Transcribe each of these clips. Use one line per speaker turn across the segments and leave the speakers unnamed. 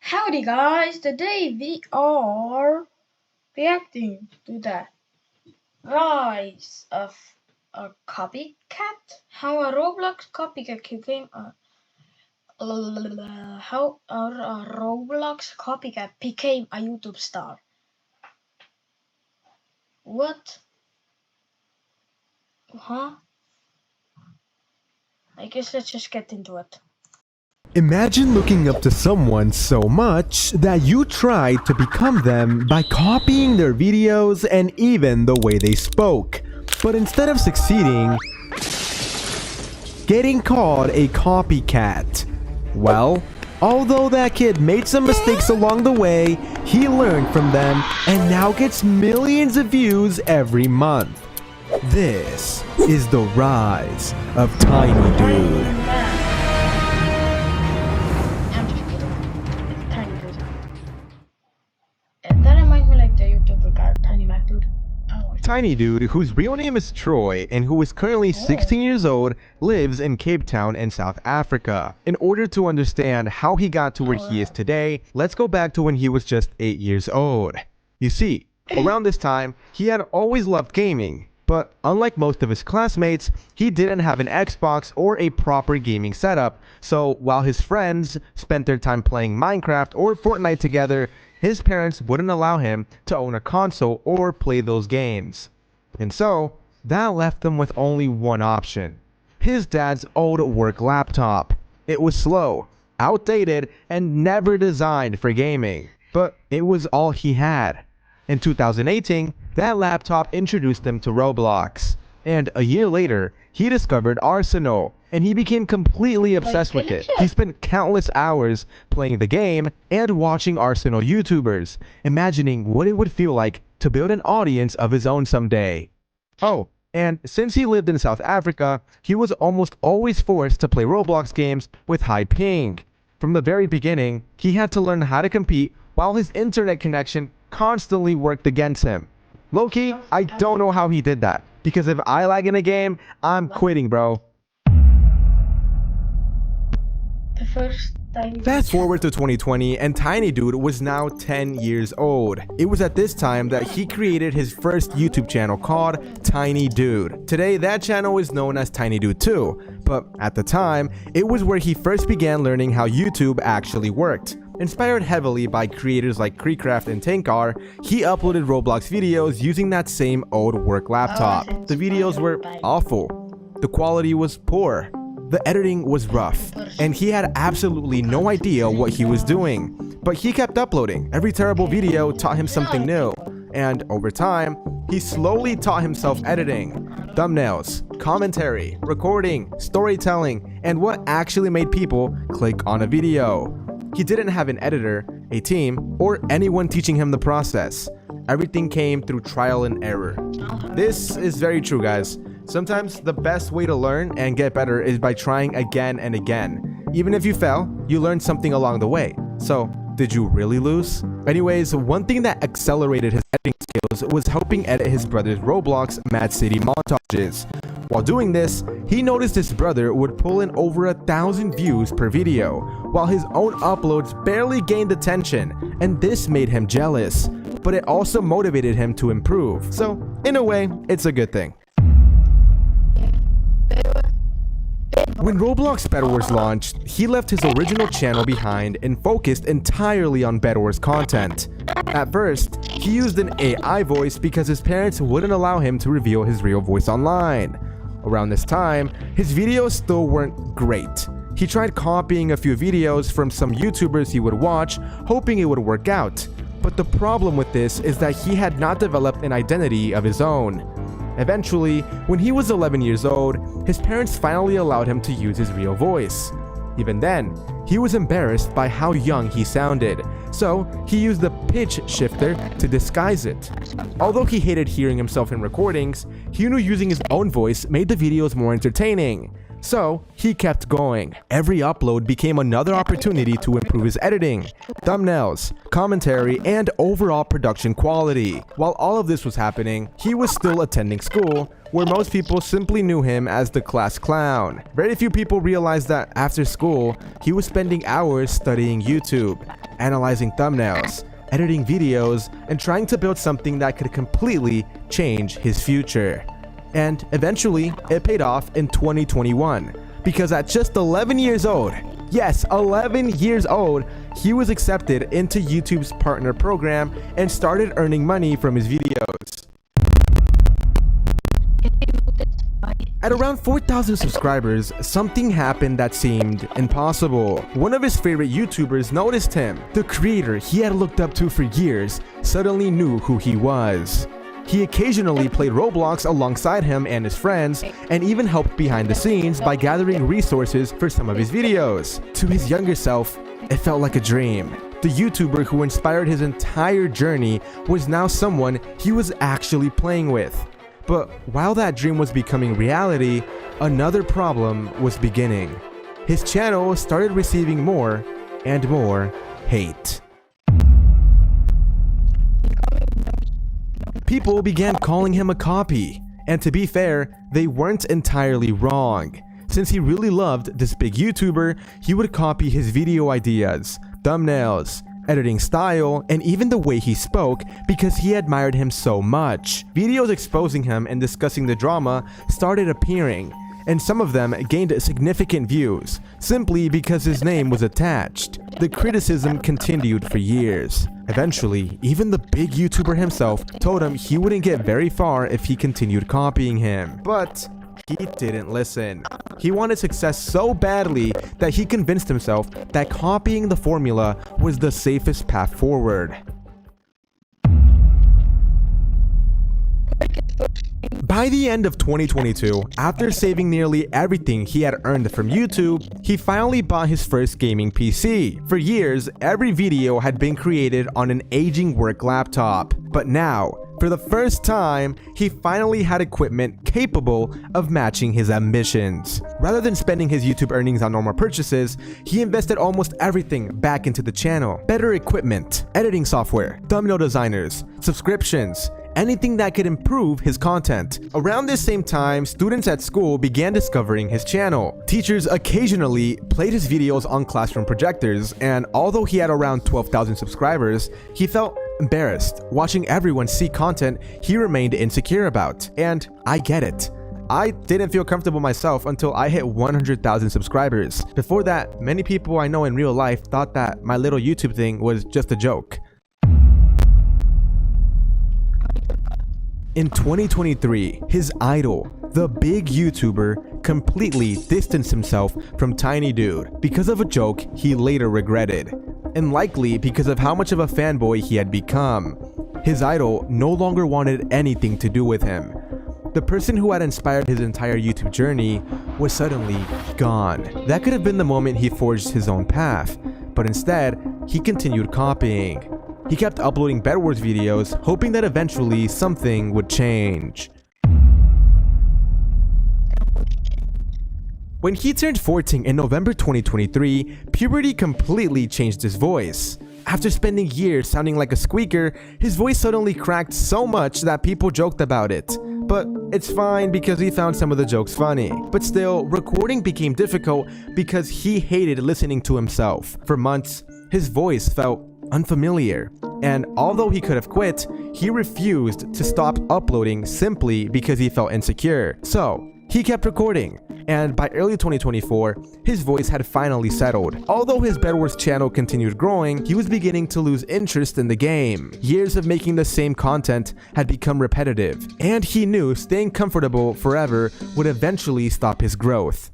Howdy guys, today we are reacting to the rise of a copycat. How a Roblox copycat became a Roblox copycat became a YouTube star. What? Huh? I guess let's just get into it.
Imagine looking up to someone so much that you try to become them by copying their videos and even the way they spoke. But instead of succeeding, getting called a copycat. Well, although that kid made some mistakes along the way, he learned from them and now gets millions of views every month. This is the rise of Tiny Dude. Tiny Dude, whose real name is Troy and who is currently 16 years old, lives in Cape Town in South Africa. In order to understand how he got to where he is today, let's go back to when he was just 8 years old. You see, around this time, he had always loved gaming, but unlike most of his classmates, he didn't have an Xbox or a proper gaming setup, so while his friends spent their time playing Minecraft or Fortnite together, his parents wouldn't allow him to own a console or play those games. And so, that left him with only one option: his dad's old work laptop. It was slow, outdated, and never designed for gaming, but it was all he had. In 2018, that laptop introduced him to Roblox, and a year later, he discovered Arsenal, and he became completely obsessed with it. He spent countless hours playing the game and watching Arsenal YouTubers, imagining what it would feel like to build an audience of his own someday. Oh, and since he lived in South Africa, he was almost always forced to play Roblox games with high ping. From the very beginning, he had to learn how to compete while his internet connection constantly worked against him. Low-key, I don't know how he did that, because if I lag in a game, I'm quitting, bro. Fast forward to 2020 and Tiny Dude was now 10 years old. It was at this time that he created his first YouTube channel called Tiny Dude. Today that channel is known as Tiny Dude 2, but at the time, it was where he first began learning how YouTube actually worked. Inspired heavily by creators like Creecraft and Tankar, he uploaded Roblox videos using that same old work laptop. The videos were awful. The quality was poor. The editing was rough, and he had absolutely no idea what he was doing. But he kept uploading. Every terrible video taught him something new, and over time, he slowly taught himself editing, thumbnails, commentary, recording, storytelling, and what actually made people click on a video. He didn't have an editor, a team, or anyone teaching him the process. Everything came through trial and error. This is very true, guys. Sometimes the best way to learn and get better is by trying again and again. Even if you fail, you learn something along the way. So, did you really lose? Anyways, one thing that accelerated his editing skills was helping edit his brother's Roblox Mad City montages. While doing this, he noticed his brother would pull in over 1,000 views per video, while his own uploads barely gained attention, and this made him jealous. But it also motivated him to improve. So, in a way, it's a good thing. When Roblox Bed Wars launched, he left his original channel behind and focused entirely on Bed Wars content. At first, he used an AI voice because his parents wouldn't allow him to reveal his real voice online. Around this time, his videos still weren't great. He tried copying a few videos from some YouTubers he would watch, hoping it would work out. But the problem with this is that he had not developed an identity of his own. Eventually, when he was 11 years old, his parents finally allowed him to use his real voice. Even then, he was embarrassed by how young he sounded, so he used the pitch shifter to disguise it. Although he hated hearing himself in recordings, he knew using his own voice made the videos more entertaining. So, he kept going. Every upload became another opportunity to improve his editing, thumbnails, commentary, and overall production quality. While all of this was happening, he was still attending school, where most people simply knew him as the class clown. Very few people realized that after school, he was spending hours studying YouTube. analyzing thumbnails, editing videos, and trying to build something that could completely change his future. And eventually, it paid off in 2021, because at just 11 years old, yes, 11 years old, he was accepted into YouTube's partner program and started earning money from his videos. At around 4,000 subscribers, something happened that seemed impossible. One of his favorite YouTubers noticed him. The creator he had looked up to for years suddenly knew who he was. He occasionally played Roblox alongside him and his friends, and even helped behind the scenes by gathering resources for some of his videos. To his younger self, it felt like a dream. The YouTuber who inspired his entire journey was now someone he was actually playing with. But while that dream was becoming reality, another problem was beginning. His channel started receiving more and more hate. People began calling him a copy, and to be fair, they weren't entirely wrong. Since he really loved this big YouTuber, he would copy his video ideas, thumbnails, editing style, and even the way he spoke because he admired him so much. Videos exposing him and discussing the drama started appearing, and some of them gained significant views, simply because his name was attached. The criticism continued for years. Eventually, even the big YouTuber himself told him he wouldn't get very far if he continued copying him. But he didn't listen. He wanted success so badly that he convinced himself that copying the formula was the safest path forward. By the end of 2022, after saving nearly everything he had earned from YouTube, he finally bought his first gaming PC. For years, every video had been created on an aging work laptop. But now, for the first time, he finally had equipment capable of matching his ambitions. Rather than spending his YouTube earnings on normal purchases, he invested almost everything back into the channel. Better equipment, editing software, thumbnail designers, subscriptions, anything that could improve his content. Around this same time, students at school began discovering his channel. Teachers occasionally played his videos on classroom projectors, and although he had around 12,000 subscribers, he felt embarrassed watching everyone see content he remained insecure about. And I get it. I didn't feel comfortable myself until I hit 100,000 subscribers. Before that, many people I know in real life thought that my little YouTube thing was just a joke. In 2023, his idol, the big YouTuber, completely distanced himself from Tiny Dude because of a joke he later regretted, and likely because of how much of a fanboy he had become. His idol no longer wanted anything to do with him. The person who had inspired his entire YouTube journey was suddenly gone. That could have been the moment he forged his own path, but instead, he continued copying. He kept uploading Bed Wars videos, hoping that eventually something would change. When he turned 14 in November 2023, puberty completely changed his voice. After spending years sounding like a squeaker, his voice suddenly cracked so much that people joked about it. But it's fine because he found some of the jokes funny. But still, recording became difficult because he hated listening to himself. For months, his voice felt unfamiliar, and although he could have quit, he refused to stop uploading simply because he felt insecure. So he kept recording, and by early 2024, his voice had finally settled. Although his Bed Wars channel continued growing, he was beginning to lose interest in the game. Years of making the same content had become repetitive, and he knew staying comfortable forever would eventually stop his growth.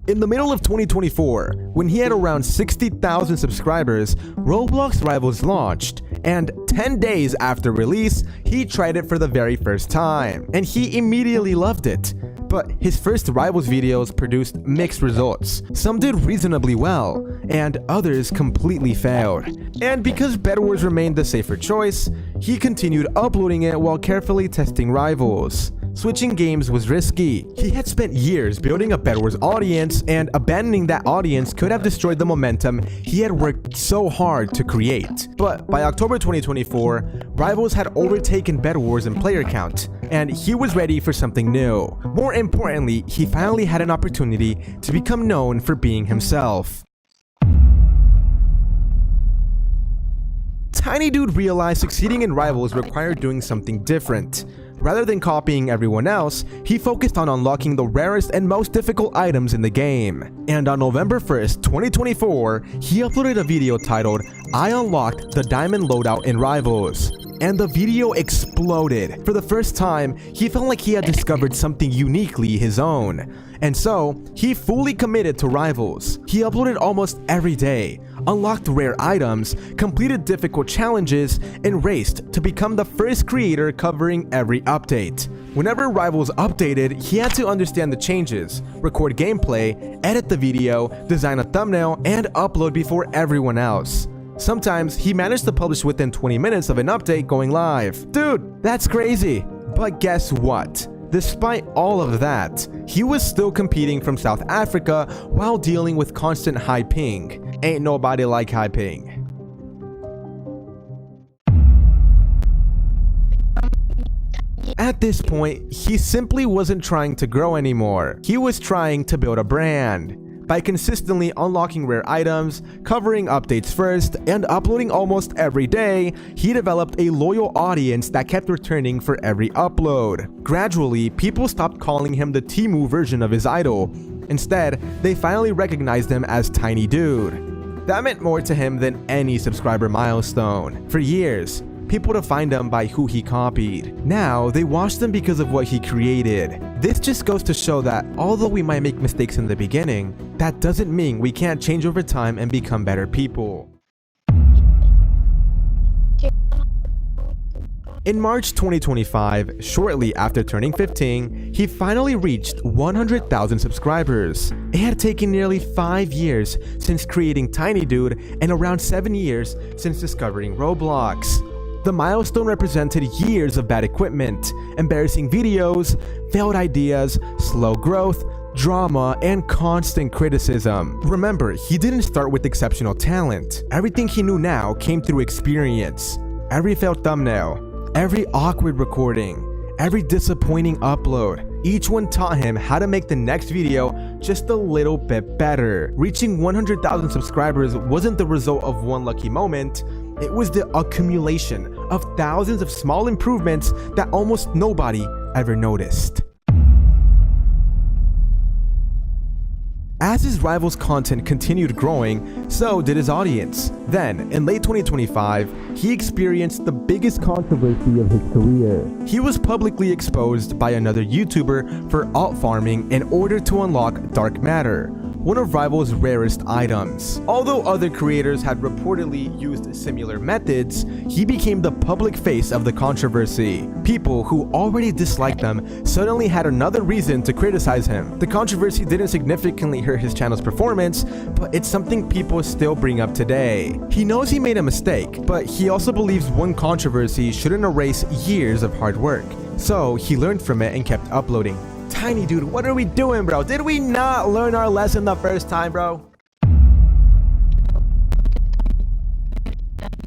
In the middle of 2024, when he had around 60,000 subscribers, Roblox Rivals launched, and 10 days after release, he tried it for the very first time, and he immediately loved it. But his first Rivals videos produced mixed results. Some did reasonably well, and others completely failed. And because Bed Wars remained the safer choice, he continued uploading it while carefully testing Rivals. switching games was risky. He had spent years building a Bed Wars audience, and abandoning that audience could have destroyed the momentum he had worked so hard to create. But by October 2024, Rivals had overtaken Bed Wars in player count, and he was ready for something new. More importantly, he finally had an opportunity to become known for being himself. Tiny Dude realized succeeding in Rivals required doing something different. Rather than copying everyone else, he focused on unlocking the rarest and most difficult items in the game. And on November 1st, 2024, he uploaded a video titled, "I Unlocked the Diamond Loadout in Rivals." And the video exploded. For the first time, he felt like he had discovered something uniquely his own. And so, he fully committed to Rivals. He uploaded almost every day, unlocked rare items, completed difficult challenges, and raced to become the first creator covering every update. Whenever Rivals updated, he had to understand the changes, record gameplay, edit the video, design a thumbnail, and upload before everyone else. Sometimes he managed to publish within 20 minutes of an update going live. Dude, that's crazy. But guess what? Despite all of that, he was still competing from South Africa while dealing with constant high ping. Ain't nobody like high ping. At this point, he simply wasn't trying to grow anymore. He was trying to build a brand. By consistently unlocking rare items, covering updates first, and uploading almost every day, he developed a loyal audience that kept returning for every upload. Gradually, people stopped calling him the Temu version of his idol. Instead, they finally recognized him as Tiny Dude. That meant more to him than any subscriber milestone. For years, people defined him by who he copied. Now, they watched him because of what he created. This just goes to show that although we might make mistakes in the beginning, that doesn't mean we can't change over time and become better people. In March 2025, shortly after turning 15, he finally reached 100,000 subscribers. It had taken nearly 5 years since creating Tiny Dude and around 7 years since discovering Roblox. The milestone represented years of bad equipment, embarrassing videos, failed ideas, slow growth, drama, and constant criticism. Remember, he didn't start with exceptional talent. Everything he knew now came through experience. Every failed thumbnail, every awkward recording, every disappointing upload, each one taught him how to make the next video just a little bit better. Reaching 100,000 subscribers wasn't the result of one lucky moment. It was the accumulation of thousands of small improvements that almost nobody ever noticed. As his Rivals content continued growing, so did his audience. Then, in late 2025, he experienced the biggest controversy of his career. He was publicly exposed by another YouTuber for alt farming in order to unlock dark matter, one of Rivals' rarest items. Although other creators had reportedly used similar methods, he became the public face of the controversy. People who already disliked them suddenly had another reason to criticize him. The controversy didn't significantly hurt his channel's performance, but it's something people still bring up today. He knows he made a mistake, but he also believes one controversy shouldn't erase years of hard work. So he learned from it and kept uploading. Tiny Dude, what are we doing, bro? Did we not learn our lesson the first time, bro?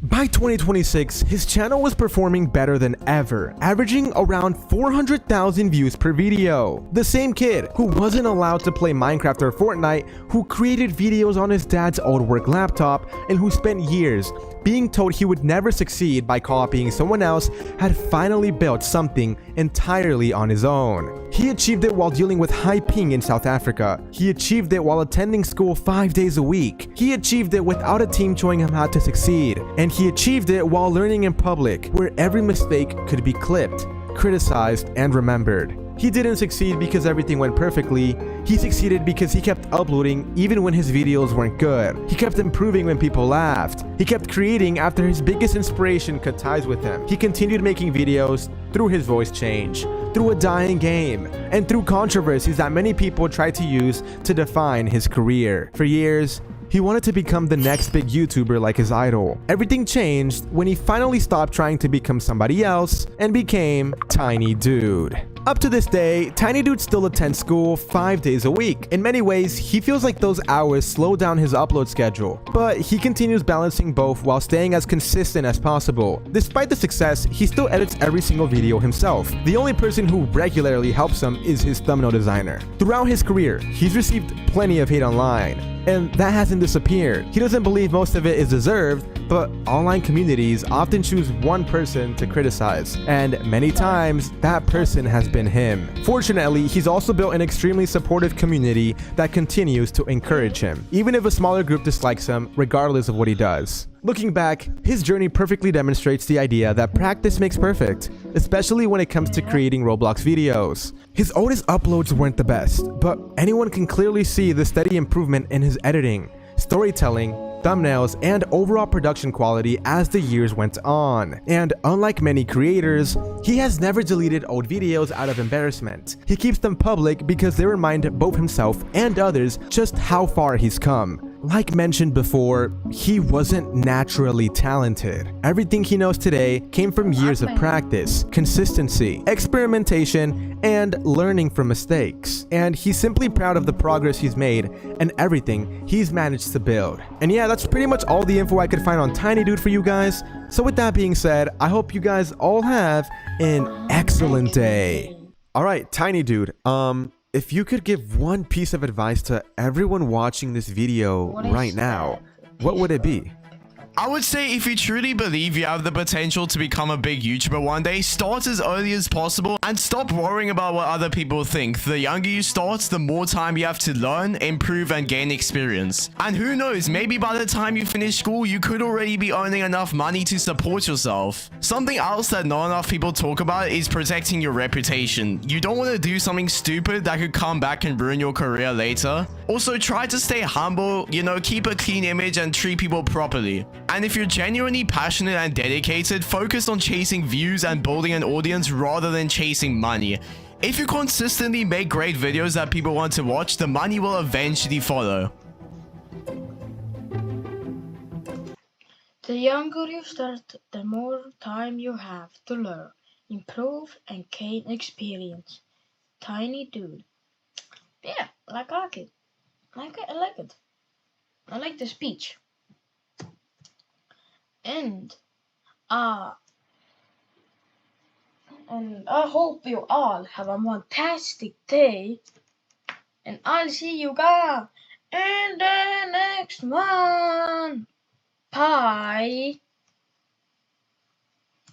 By 2026, his channel was performing better than ever, averaging around 400,000 views per video. The same kid who wasn't allowed to play Minecraft or Fortnite, who created videos on his dad's old work laptop, and who spent years being told he would never succeed by copying someone else, had finally built something entirely on his own. He achieved it while dealing with high ping in South Africa. He achieved it while attending school 5 days a week. He achieved it without a team showing him how to succeed. And he achieved it while learning in public, where every mistake could be clipped, criticized, and remembered. He didn't succeed because everything went perfectly. He succeeded because he kept uploading even when his videos weren't good. He kept improving when people laughed. He kept creating after his biggest inspiration cut ties with him. He continued making videos through his voice change, through a dying game, and through controversies that many people tried to use to define his career. For years, he wanted to become the next big YouTuber like his idol. Everything changed when he finally stopped trying to become somebody else and became Tiny Dude. Up to this day, Tiny Dude still attends school 5 days a week. In many ways, he feels like those hours slow down his upload schedule, but he continues balancing both while staying as consistent as possible. Despite the success, he still edits every single video himself. The only person who regularly helps him is his thumbnail designer. Throughout his career, he's received plenty of hate online, and that hasn't disappeared. He doesn't believe most of it is deserved, but online communities often choose one person to criticize, and many times that person has been him. Fortunately, he's also built an extremely supportive community that continues to encourage him, even if a smaller group dislikes him, regardless of what he does. Looking back, his journey perfectly demonstrates the idea that practice makes perfect, especially when it comes to creating Roblox videos. His oldest uploads weren't the best, but anyone can clearly see the steady improvement in his editing, storytelling, thumbnails, and overall production quality as the years went on. And unlike many creators, he has never deleted old videos out of embarrassment. He keeps them public because they remind both himself and others just how far he's come. Like mentioned before, he wasn't naturally talented. Everything he knows today came from years of practice, consistency, experimentation, and learning from mistakes. And he's simply proud of the progress he's made and everything he's managed to build. And yeah, that's pretty much all the info I could find on Tiny Dude for you guys. So with that being said, I hope you guys all have an excellent day. Alright, Tiny Dude, if you could give one piece of advice to everyone watching this video right now, what would it be?
I would say if you truly believe you have the potential to become a big YouTuber one day, start as early as possible and stop worrying about what other people think. The younger you start, the more time you have to learn, improve, and gain experience. And who knows, maybe by the time you finish school, you could already be earning enough money to support yourself. Something else that not enough people talk about is protecting your reputation. You don't want to do something stupid that could come back and ruin your career later. Also, try to stay humble, keep a clean image and treat people properly. And if you're genuinely passionate and dedicated, focus on chasing views and building an audience rather than chasing money. If you consistently make great videos that people want to watch, the money will eventually follow.
The younger you start, the more time you have to learn, improve, and gain experience. Tiny Dude. Yeah, I like it. I like it. I like the speech. And I hope you all have a fantastic day. And I'll see you guys in the next one. Bye.